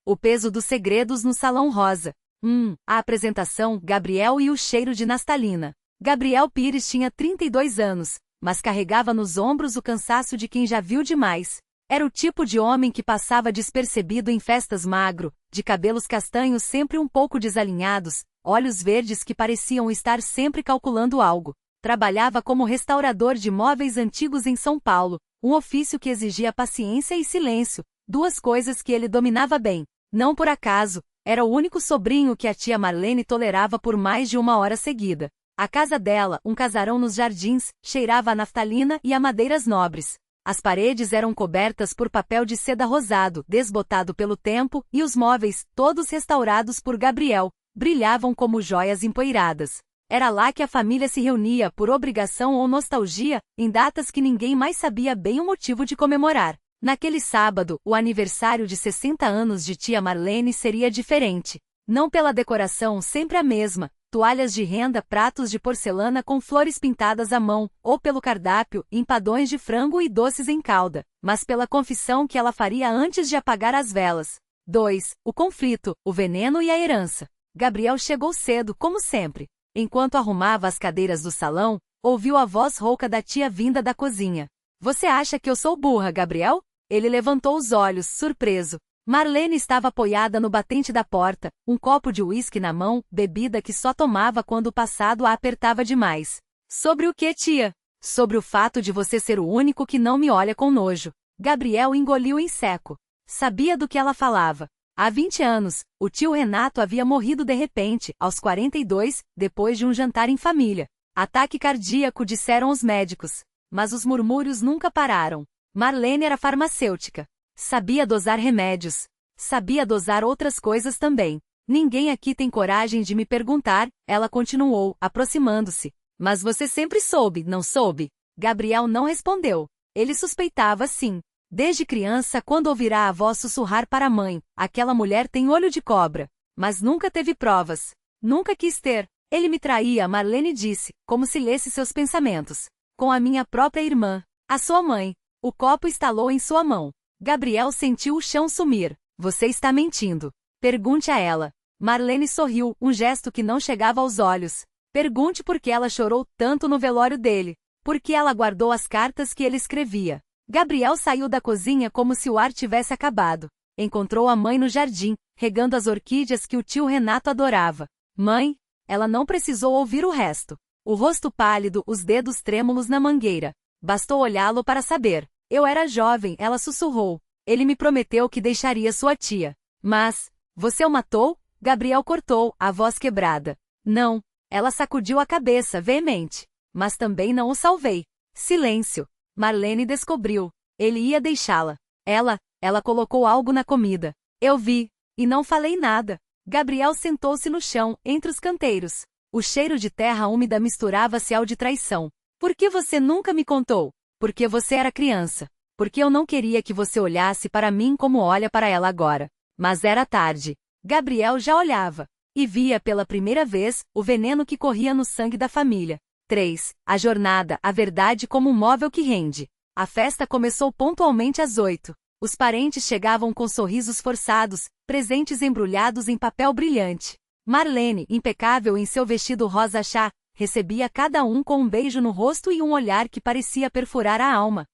O peso dos segredos no Salão Rosa. A apresentação, Gabriel e o cheiro de naftalina. Gabriel Pires tinha 32 anos, mas carregava nos ombros o cansaço de quem já viu demais. Era o tipo de homem que passava despercebido em festas, magro, de cabelos castanhos sempre um pouco desalinhados, olhos verdes que pareciam estar sempre calculando algo. Trabalhava como restaurador de móveis antigos em São Paulo, um ofício que exigia paciência e silêncio, duas coisas que ele dominava bem. Não por acaso, era o único sobrinho que a tia Marlene tolerava por mais de uma hora seguida. A casa dela, um casarão nos Jardins, cheirava a naftalina e a madeiras nobres. As paredes eram cobertas por papel de seda rosado, desbotado pelo tempo, e os móveis, todos restaurados por Gabriel, brilhavam como joias empoeiradas. Era lá que a família se reunia, por obrigação ou nostalgia, em datas que ninguém mais sabia bem o motivo de comemorar. Naquele sábado, o aniversário de 60 anos de tia Marlene seria diferente. Não pela decoração sempre a mesma, toalhas de renda, pratos de porcelana com flores pintadas à mão, ou pelo cardápio, empadões de frango e doces em calda, mas pela confissão que ela faria antes de apagar as velas. 2. O conflito, o veneno e a herança. Gabriel chegou cedo, como sempre. Enquanto arrumava as cadeiras do salão, ouviu a voz rouca da tia vinda da cozinha. Você acha que eu sou burra, Gabriel? Ele levantou os olhos, surpreso. Marlene estava apoiada no batente da porta, um copo de uísque na mão, bebida que só tomava quando o passado a apertava demais. Sobre o que, tia? Sobre o fato de você ser o único que não me olha com nojo. Gabriel engoliu em seco. Sabia do que ela falava. Há 20 anos, o tio Renato havia morrido de repente, aos 42, depois de um jantar em família. Ataque cardíaco, disseram os médicos. Mas os murmúrios nunca pararam. Marlene era farmacêutica. Sabia dosar remédios. Sabia dosar outras coisas também. Ninguém aqui tem coragem de me perguntar, ela continuou, aproximando-se. Mas você sempre soube, não soube? Gabriel não respondeu. Ele suspeitava sim. Desde criança, quando ouvirá a avó sussurrar para a mãe, aquela mulher tem olho de cobra. Mas nunca teve provas. Nunca quis ter. Ele me traía, Marlene disse, como se lesse seus pensamentos. Com a minha própria irmã. A sua mãe. O copo estalou em sua mão. Gabriel sentiu o chão sumir. Você está mentindo. Pergunte a ela. Marlene sorriu, um gesto que não chegava aos olhos. Pergunte por que ela chorou tanto no velório dele. Por que ela guardou as cartas que ele escrevia. Gabriel saiu da cozinha como se o ar tivesse acabado. Encontrou a mãe no jardim, regando as orquídeas que o tio Renato adorava. Mãe? Ela não precisou ouvir o resto. O rosto pálido, os dedos trêmulos na mangueira. Bastou olhá-lo para saber. Eu era jovem, ela sussurrou. Ele me prometeu que deixaria sua tia. Mas, você o matou? Gabriel cortou, a voz quebrada. Não. Ela sacudiu a cabeça, veemente. Mas também não o salvei. Silêncio. Marlene descobriu. Ele ia deixá-la. Ela colocou algo na comida. Eu vi. E não falei nada. Gabriel sentou-se no chão, entre os canteiros. O cheiro de terra úmida misturava-se ao de traição. Por que você nunca me contou? Porque você era criança. Porque eu não queria que você olhasse para mim como olha para ela agora. Mas era tarde. Gabriel já olhava. E via pela primeira vez o veneno que corria no sangue da família. 3. A jornada, a verdade como um móvel que rende. A festa começou pontualmente às 8. Os parentes chegavam com sorrisos forçados, presentes embrulhados em papel brilhante. Marlene, impecável em seu vestido rosa chá, recebia cada um com um beijo no rosto e um olhar que parecia perfurar a alma.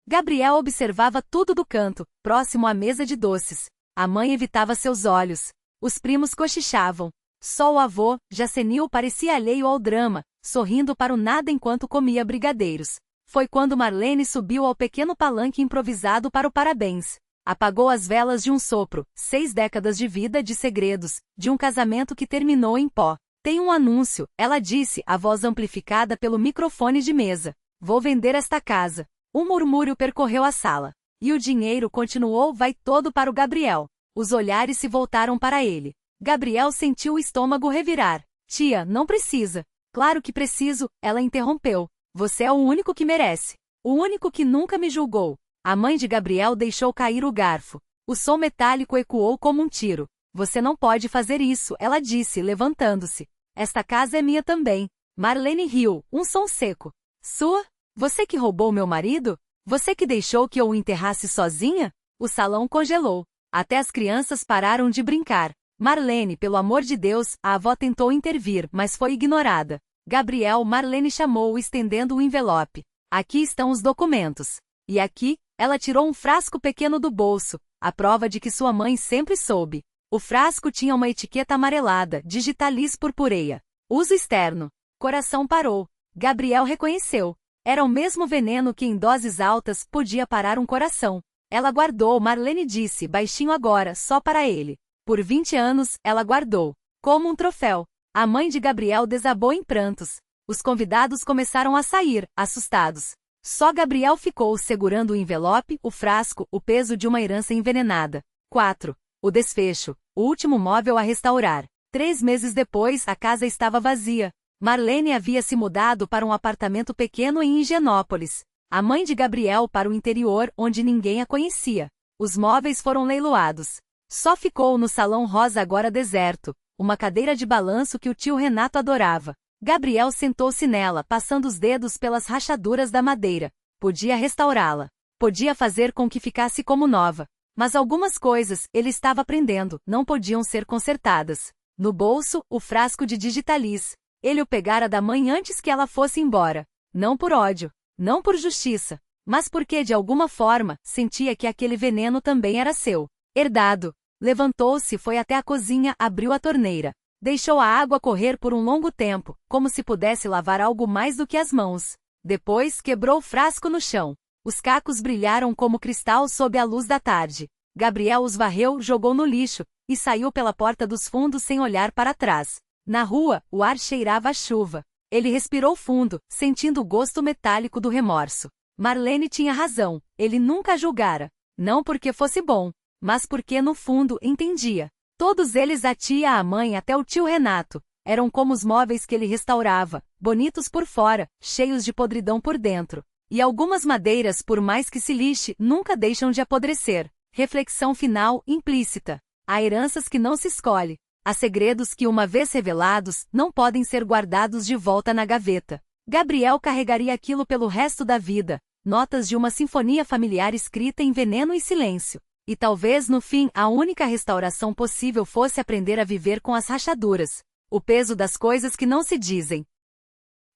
Gabriel observava tudo do canto, próximo à mesa de doces. A mãe evitava seus olhos. Os primos cochichavam. Só o avô, já senil, parecia alheio ao drama, sorrindo para o nada enquanto comia brigadeiros. Foi quando Marlene subiu ao pequeno palanque improvisado para o parabéns. Apagou as velas de um sopro, 6 décadas de vida, de segredos, de um casamento que terminou em pó. Tem um anúncio, ela disse, a voz amplificada pelo microfone de mesa. Vou vender esta casa. Um murmúrio percorreu a sala. E o dinheiro, continuou, vai todo para o Gabriel. Os olhares se voltaram para ele. Gabriel sentiu o estômago revirar. Tia, não precisa. Claro que preciso, ela interrompeu. Você é o único que merece. O único que nunca me julgou. A mãe de Gabriel deixou cair o garfo. O som metálico ecoou como um tiro. Você não pode fazer isso, ela disse, levantando-se. Esta casa é minha também. Marlene riu, um som seco. Sua? Você que roubou meu marido? Você que deixou que eu o enterrasse sozinha? O salão congelou. Até as crianças pararam de brincar. Marlene, pelo amor de Deus, a avó tentou intervir, mas foi ignorada. Gabriel, Marlene chamou, estendendo o envelope. Aqui estão os documentos. E aqui, ela tirou um frasco pequeno do bolso, a prova de que sua mãe sempre soube. O frasco tinha uma etiqueta amarelada, Digitalis purpurea. Uso externo. Coração parou. Gabriel reconheceu. Era o mesmo veneno que em doses altas podia parar um coração. Ela guardou, Marlene disse, baixinho agora, só para ele. Por 20 anos, ela guardou. Como um troféu. A mãe de Gabriel desabou em prantos. Os convidados começaram a sair, assustados. Só Gabriel ficou segurando o envelope, o frasco, o peso de uma herança envenenada. 4. O desfecho. O último móvel a restaurar. 3 meses depois, a casa estava vazia. Marlene havia se mudado para um apartamento pequeno em Higienópolis. A mãe de Gabriel para o interior, onde ninguém a conhecia. Os móveis foram leiloados. Só ficou no salão rosa agora deserto, uma cadeira de balanço que o tio Renato adorava. Gabriel sentou-se nela, passando os dedos pelas rachaduras da madeira. Podia restaurá-la. Podia fazer com que ficasse como nova. Mas algumas coisas, ele estava aprendendo, não podiam ser consertadas. No bolso, o frasco de Digitalis. Ele o pegara da mãe antes que ela fosse embora. Não por ódio, não por justiça, mas porque de alguma forma, sentia que aquele veneno também era seu. Herdado. Levantou-se, foi até a cozinha, abriu a torneira. Deixou a água correr por um longo tempo, como se pudesse lavar algo mais do que as mãos. Depois, quebrou o frasco no chão. Os cacos brilharam como cristal sob a luz da tarde. Gabriel os varreu, jogou no lixo, e saiu pela porta dos fundos sem olhar para trás. Na rua, o ar cheirava a chuva. Ele respirou fundo, sentindo o gosto metálico do remorso. Marlene tinha razão, ele nunca a julgara. Não porque fosse bom, mas porque no fundo entendia. Todos eles, a tia, a mãe até o tio Renato, eram como os móveis que ele restaurava, bonitos por fora, cheios de podridão por dentro. E algumas madeiras, por mais que se lixe, nunca deixam de apodrecer. Reflexão final, implícita. Há heranças que não se escolhe. Há segredos que, uma vez revelados, não podem ser guardados de volta na gaveta. Gabriel carregaria aquilo pelo resto da vida, notas de uma sinfonia familiar escrita em veneno e silêncio. E talvez, no fim, a única restauração possível fosse aprender a viver com as rachaduras. O peso das coisas que não se dizem.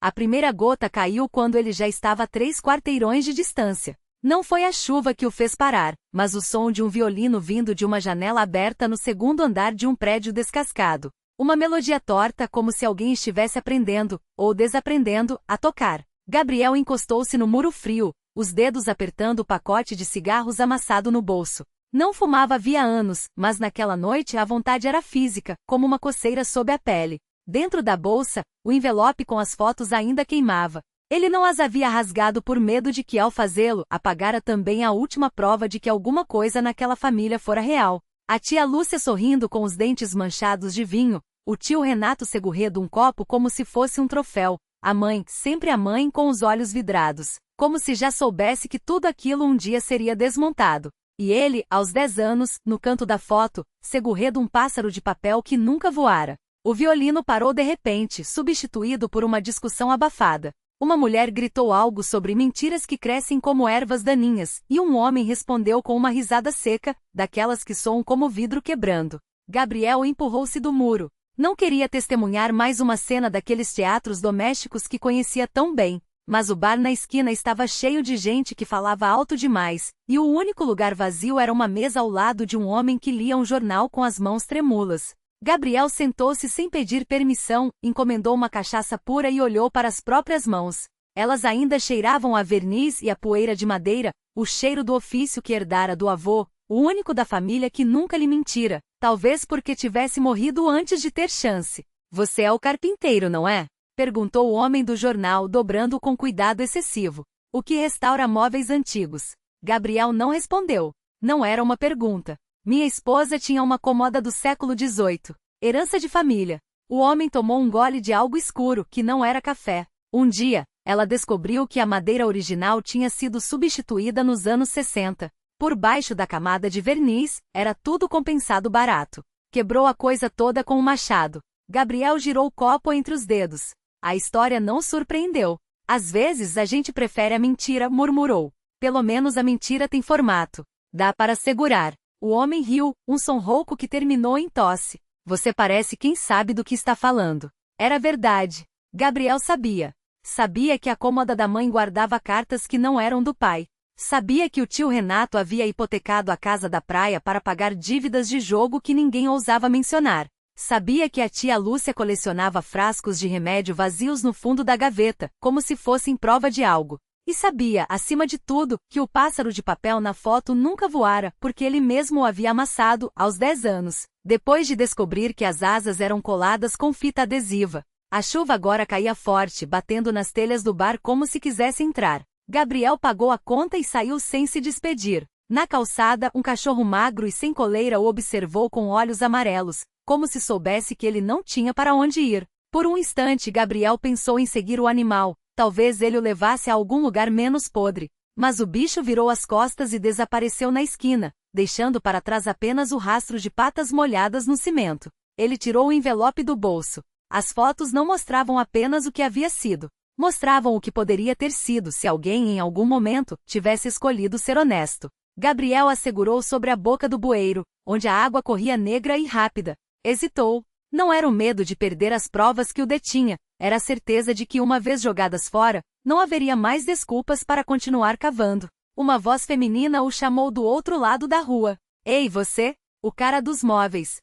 A primeira gota caiu quando ele já estava a 3 quarteirões de distância. Não foi a chuva que o fez parar, mas o som de um violino vindo de uma janela aberta no 2º andar de um prédio descascado. Uma melodia torta, como se alguém estivesse aprendendo, ou desaprendendo, a tocar. Gabriel encostou-se no muro frio, os dedos apertando o pacote de cigarros amassado no bolso. Não fumava havia anos, mas naquela noite a vontade era física, como uma coceira sob a pele. Dentro da bolsa, o envelope com as fotos ainda queimava. Ele não as havia rasgado por medo de que, ao fazê-lo, apagara também a última prova de que alguma coisa naquela família fora real. A tia Lúcia sorrindo com os dentes manchados de vinho, o tio Renato segurando um copo como se fosse um troféu, a mãe, sempre a mãe com os olhos vidrados, como se já soubesse que tudo aquilo um dia seria desmontado. E ele, aos 10 anos, no canto da foto, segurando um pássaro de papel que nunca voara. O violino parou de repente, substituído por uma discussão abafada. Uma mulher gritou algo sobre mentiras que crescem como ervas daninhas, e um homem respondeu com uma risada seca, daquelas que soam como vidro quebrando. Gabriel empurrou-se do muro. Não queria testemunhar mais uma cena daqueles teatros domésticos que conhecia tão bem. Mas o bar na esquina estava cheio de gente que falava alto demais, e o único lugar vazio era uma mesa ao lado de um homem que lia um jornal com as mãos trêmulas. Gabriel sentou-se sem pedir permissão, encomendou uma cachaça pura e olhou para as próprias mãos. Elas ainda cheiravam a verniz e a poeira de madeira, o cheiro do ofício que herdara do avô, o único da família que nunca lhe mentira, talvez porque tivesse morrido antes de ter chance. Você é o carpinteiro, não é? Perguntou o homem do jornal, dobrando com cuidado excessivo. O que restaura móveis antigos? Gabriel não respondeu. Não era uma pergunta. Minha esposa tinha uma comoda do século XVIII. Herança de família. O homem tomou um gole de algo escuro, que não era café. Um dia, ela descobriu que a madeira original tinha sido substituída nos anos 60. Por baixo da camada de verniz, era tudo compensado barato. Quebrou a coisa toda com um machado. Gabriel girou o copo entre os dedos. A história não surpreendeu. Às vezes a gente prefere a mentira, murmurou. Pelo menos a mentira tem formato. Dá para segurar. O homem riu, um som rouco que terminou em tosse. Você parece quem sabe do que está falando. Era verdade. Gabriel sabia. Sabia que a cômoda da mãe guardava cartas que não eram do pai. Sabia que o tio Renato havia hipotecado a casa da praia para pagar dívidas de jogo que ninguém ousava mencionar. Sabia que a tia Lúcia colecionava frascos de remédio vazios no fundo da gaveta, como se fossem prova de algo. E sabia, acima de tudo, que o pássaro de papel na foto nunca voara, porque ele mesmo o havia amassado, aos 10 anos, depois de descobrir que as asas eram coladas com fita adesiva. A chuva agora caía forte, batendo nas telhas do bar como se quisesse entrar. Gabriel pagou a conta e saiu sem se despedir. Na calçada, um cachorro magro e sem coleira o observou com olhos amarelos, como se soubesse que ele não tinha para onde ir. Por um instante, Gabriel pensou em seguir o animal. Talvez ele o levasse a algum lugar menos podre. Mas o bicho virou as costas e desapareceu na esquina, deixando para trás apenas o rastro de patas molhadas no cimento. Ele tirou o envelope do bolso. As fotos não mostravam apenas o que havia sido. Mostravam o que poderia ter sido se alguém em algum momento tivesse escolhido ser honesto. Gabriel a segurou sobre a boca do bueiro, onde a água corria negra e rápida. Hesitou. Não era o medo de perder as provas que o detinha, era a certeza de que, uma vez jogadas fora, não haveria mais desculpas para continuar cavando. Uma voz feminina o chamou do outro lado da rua. Ei, você? O cara dos móveis.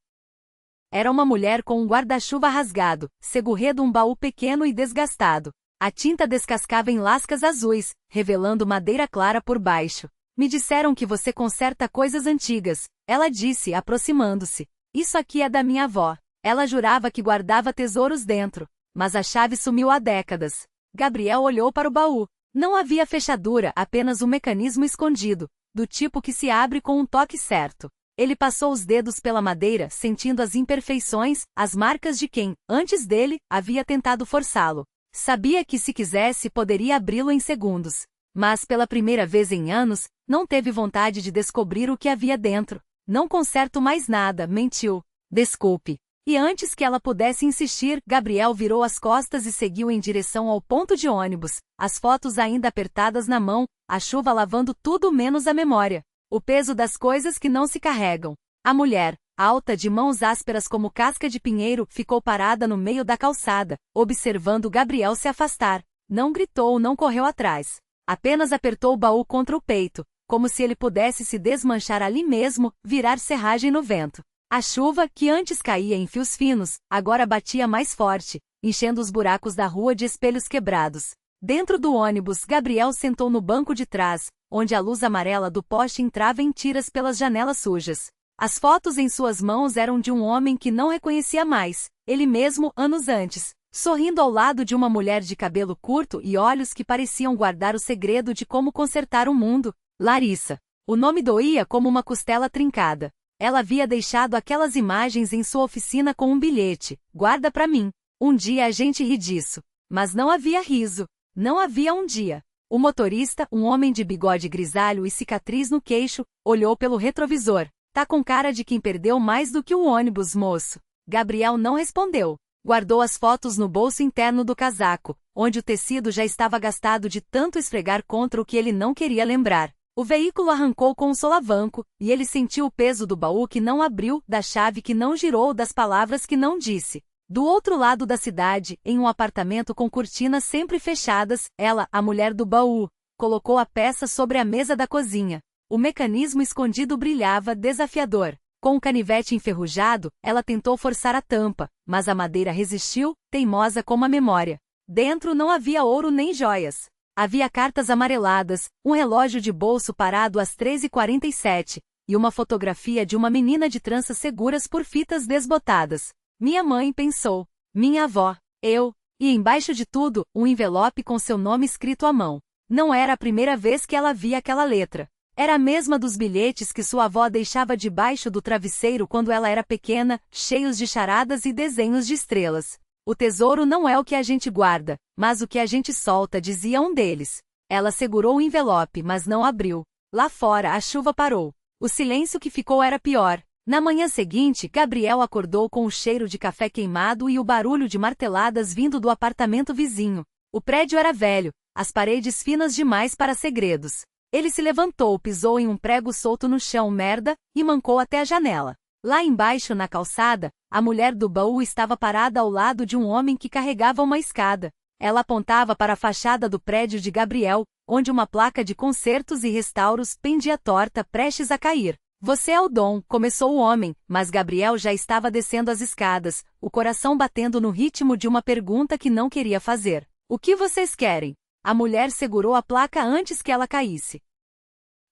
Era uma mulher com um guarda-chuva rasgado, segurando um baú pequeno e desgastado. A tinta descascava em lascas azuis, revelando madeira clara por baixo. Me disseram que você conserta coisas antigas, ela disse, aproximando-se. Isso aqui é da minha avó. Ela jurava que guardava tesouros dentro, mas a chave sumiu há décadas. Gabriel olhou para o baú. Não havia fechadura, apenas um mecanismo escondido, do tipo que se abre com um toque certo. Ele passou os dedos pela madeira, sentindo as imperfeições, as marcas de quem, antes dele, havia tentado forçá-lo. Sabia que, se quisesse, poderia abri-lo em segundos. Mas, pela primeira vez em anos, não teve vontade de descobrir o que havia dentro. Não conserto mais nada, mentiu. Desculpe. E antes que ela pudesse insistir, Gabriel virou as costas e seguiu em direção ao ponto de ônibus, as fotos ainda apertadas na mão, a chuva lavando tudo menos a memória. O peso das coisas que não se carregam. A mulher, alta de mãos ásperas como casca de pinheiro, ficou parada no meio da calçada, observando Gabriel se afastar. Não gritou, não correu atrás. Apenas apertou o baú contra o peito, como se ele pudesse se desmanchar ali mesmo, virar serragem no vento. A chuva, que antes caía em fios finos, agora batia mais forte, enchendo os buracos da rua de espelhos quebrados. Dentro do ônibus, Gabriel sentou no banco de trás, onde a luz amarela do poste entrava em tiras pelas janelas sujas. As fotos em suas mãos eram de um homem que não reconhecia mais, ele mesmo, anos antes, sorrindo ao lado de uma mulher de cabelo curto e olhos que pareciam guardar o segredo de como consertar o mundo. Larissa. O nome doía como uma costela trincada. Ela havia deixado aquelas imagens em sua oficina com um bilhete. Guarda pra mim. Um dia a gente ri disso. Mas não havia riso. Não havia um dia. O motorista, um homem de bigode grisalho e cicatriz no queixo, olhou pelo retrovisor. Tá com cara de quem perdeu mais do que o ônibus, moço. Gabriel não respondeu. Guardou as fotos no bolso interno do casaco, onde o tecido já estava gastado de tanto esfregar contra o que ele não queria lembrar. O veículo arrancou com um solavanco, e ele sentiu o peso do baú que não abriu, da chave que não girou, das palavras que não disse. Do outro lado da cidade, em um apartamento com cortinas sempre fechadas, ela, a mulher do baú, colocou a peça sobre a mesa da cozinha. O mecanismo escondido brilhava, desafiador. Com um canivete enferrujado, ela tentou forçar a tampa, mas a madeira resistiu, teimosa como a memória. Dentro não havia ouro nem joias. Havia cartas amareladas, um relógio de bolso parado às 13h47, e uma fotografia de uma menina de tranças seguras por fitas desbotadas. Minha mãe, pensou. Minha avó. Eu. E embaixo de tudo, um envelope com seu nome escrito à mão. Não era a primeira vez que ela via aquela letra. Era a mesma dos bilhetes que sua avó deixava debaixo do travesseiro quando ela era pequena, cheios de charadas e desenhos de estrelas. O tesouro não é o que a gente guarda, mas o que a gente solta, dizia um deles. Ela segurou o envelope, mas não abriu. Lá fora, a chuva parou. O silêncio que ficou era pior. Na manhã seguinte, Gabriel acordou com o cheiro de café queimado e o barulho de marteladas vindo do apartamento vizinho. O prédio era velho, as paredes finas demais para segredos. Ele se levantou, pisou em um prego solto no chão, merda, e mancou até a janela. Lá embaixo, na calçada, a mulher do baú estava parada ao lado de um homem que carregava uma escada. Ela apontava para a fachada do prédio de Gabriel, onde uma placa de consertos e restauros pendia torta, prestes a cair. Você é o Dom, começou o homem, mas Gabriel já estava descendo as escadas, o coração batendo no ritmo de uma pergunta que não queria fazer. O que vocês querem? A mulher segurou a placa antes que ela caísse.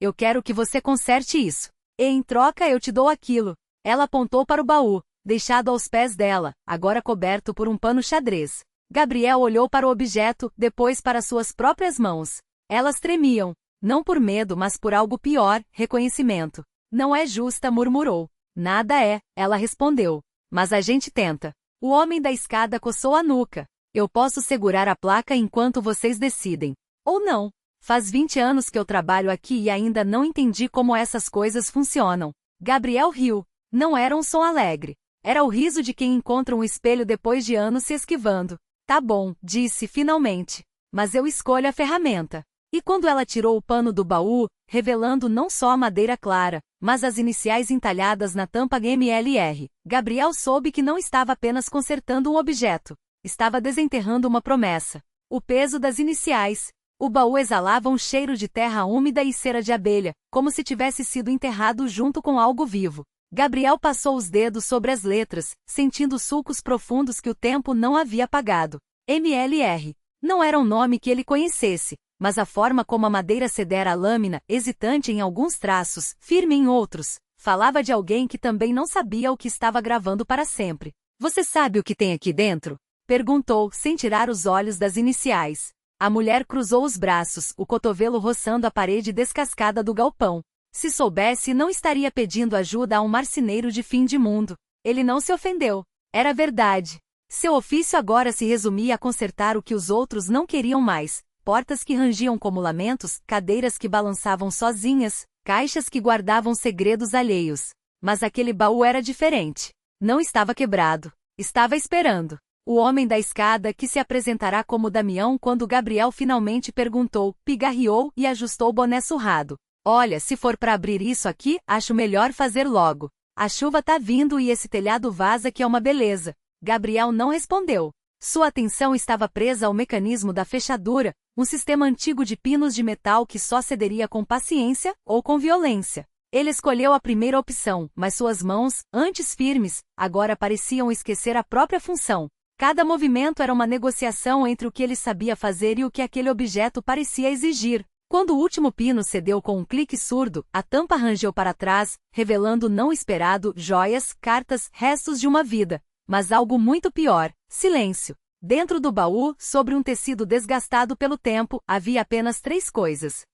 Eu quero que você conserte isso. E em troca eu te dou aquilo. Ela apontou para o baú, deixado aos pés dela, agora coberto por um pano xadrez. Gabriel olhou para o objeto, depois para suas próprias mãos. Elas tremiam, não por medo, mas por algo pior, reconhecimento. Não é justa, murmurou. Nada é, ela respondeu. Mas a gente tenta. O homem da escada coçou a nuca. Eu posso segurar a placa enquanto vocês decidem. Ou não. Faz 20 anos que eu trabalho aqui e ainda não entendi como essas coisas funcionam. Gabriel riu. Não era um som alegre. Era o riso de quem encontra um espelho depois de anos se esquivando. Tá bom, disse finalmente. Mas eu escolho a ferramenta. E quando ela tirou o pano do baú, revelando não só a madeira clara, mas as iniciais entalhadas na tampa MLR, Gabriel soube que não estava apenas consertando um objeto. Estava desenterrando uma promessa. O peso das iniciais. O baú exalava um cheiro de terra úmida e cera de abelha, como se tivesse sido enterrado junto com algo vivo. Gabriel passou os dedos sobre as letras, sentindo sulcos profundos que o tempo não havia apagado. MLR. Não era um nome que ele conhecesse, mas a forma como a madeira cedera a lâmina, hesitante em alguns traços, firme em outros, falava de alguém que também não sabia o que estava gravando para sempre. Você sabe o que tem aqui dentro? Perguntou, sem tirar os olhos das iniciais. A mulher cruzou os braços, o cotovelo roçando a parede descascada do galpão. Se soubesse, não estaria pedindo ajuda a um marceneiro de fim de mundo. Ele não se ofendeu. Era verdade. Seu ofício agora se resumia a consertar o que os outros não queriam mais. Portas que rangiam como lamentos, cadeiras que balançavam sozinhas, caixas que guardavam segredos alheios. Mas aquele baú era diferente. Não estava quebrado. Estava esperando. O homem da escada que se apresentará como Damião quando Gabriel finalmente perguntou, pigarreou e ajustou o boné surrado. Olha, se for para abrir isso aqui, acho melhor fazer logo. A chuva tá vindo e esse telhado vaza que é uma beleza. Gabriel não respondeu. Sua atenção estava presa ao mecanismo da fechadura, um sistema antigo de pinos de metal que só cederia com paciência ou com violência. Ele escolheu a primeira opção, mas suas mãos, antes firmes, agora pareciam esquecer a própria função. Cada movimento era uma negociação entre o que ele sabia fazer e o que aquele objeto parecia exigir. Quando o último pino cedeu com um clique surdo, a tampa rangeu para trás, revelando o não esperado, joias, cartas, restos de uma vida. Mas algo muito pior, silêncio. Dentro do baú, sobre um tecido desgastado pelo tempo, havia apenas 3 coisas.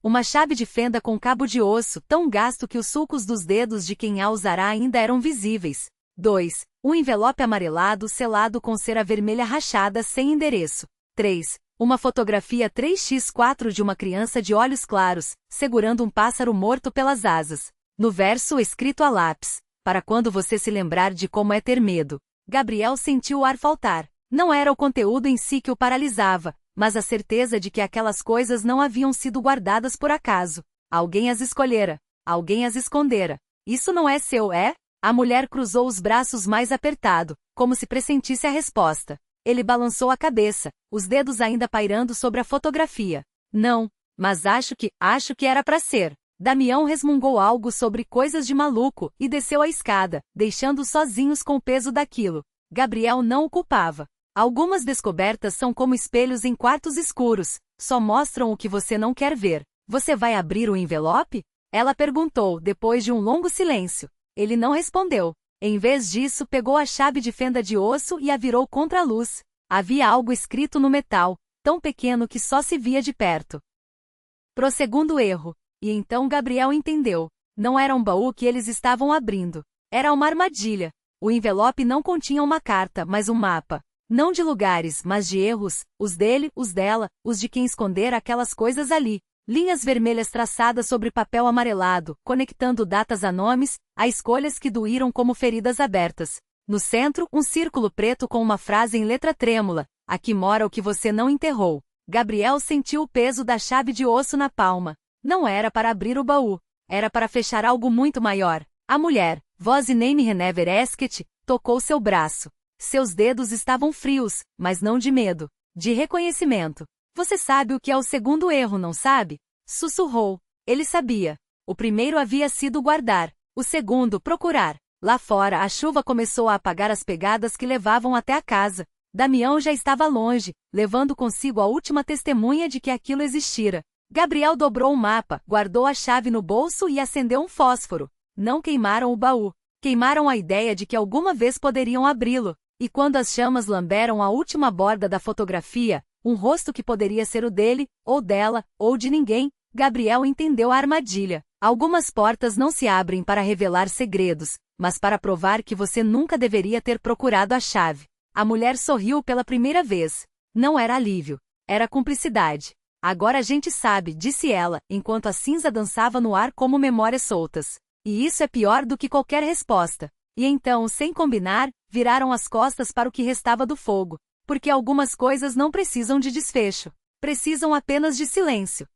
Uma chave de fenda com cabo de osso, tão gasto que os sulcos dos dedos de quem a usará ainda eram visíveis. 2. Um envelope amarelado selado com cera vermelha rachada sem endereço. 3. Uma fotografia 3x4 de uma criança de olhos claros, segurando um pássaro morto pelas asas. No verso escrito a lápis. Para quando você se lembrar de como é ter medo. Gabriel sentiu o ar faltar. Não era o conteúdo em si que o paralisava, mas a certeza de que aquelas coisas não haviam sido guardadas por acaso. Alguém as escolhera. Alguém as escondera. Isso não é seu, é? A mulher cruzou os braços mais apertado, como se pressentisse a resposta. Ele balançou a cabeça, os dedos ainda pairando sobre a fotografia. Não, mas acho que era para ser. Damião resmungou algo sobre coisas de maluco e desceu a escada, deixando-os sozinhos com o peso daquilo. Gabriel não o culpava. Algumas descobertas são como espelhos em quartos escuros, só mostram o que você não quer ver. Você vai abrir o envelope? Ela perguntou, depois de um longo silêncio. Ele não respondeu. Em vez disso, pegou a chave de fenda de osso e a virou contra a luz. Havia algo escrito no metal, tão pequeno que só se via de perto. Pro segundo erro. E então Gabriel entendeu. Não era um baú que eles estavam abrindo. Era uma armadilha. O envelope não continha uma carta, mas um mapa. Não de lugares, mas de erros, os dele, os dela, os de quem esconder aquelas coisas ali. Linhas vermelhas traçadas sobre papel amarelado, conectando datas a nomes, a escolhas que doíram como feridas abertas. No centro, um círculo preto com uma frase em letra trêmula: aqui mora o que você não enterrou. Gabriel sentiu o peso da chave de osso na palma. Não era para abrir o baú. Era para fechar algo muito maior. A mulher, voz name Renever Esket, tocou seu braço. Seus dedos estavam frios, mas não de medo, de reconhecimento. Você sabe o que é o segundo erro, não sabe? Sussurrou. Ele sabia. O primeiro havia sido guardar. O segundo, procurar. Lá fora, a chuva começou a apagar as pegadas que levavam até a casa. Damião já estava longe, levando consigo a última testemunha de que aquilo existira. Gabriel dobrou o mapa, guardou a chave no bolso e acendeu um fósforo. Não queimaram o baú. Queimaram a ideia de que alguma vez poderiam abri-lo. E quando as chamas lamberam a última borda da fotografia, um rosto que poderia ser o dele, ou dela, ou de ninguém, Gabriel entendeu a armadilha. Algumas portas não se abrem para revelar segredos, mas para provar que você nunca deveria ter procurado a chave. A mulher sorriu pela primeira vez. Não era alívio. Era cumplicidade. Agora a gente sabe, disse ela, enquanto a cinza dançava no ar como memórias soltas. E isso é pior do que qualquer resposta. E então, sem combinar, viraram as costas para o que restava do fogo. Porque algumas coisas não precisam de desfecho. Precisam apenas de silêncio.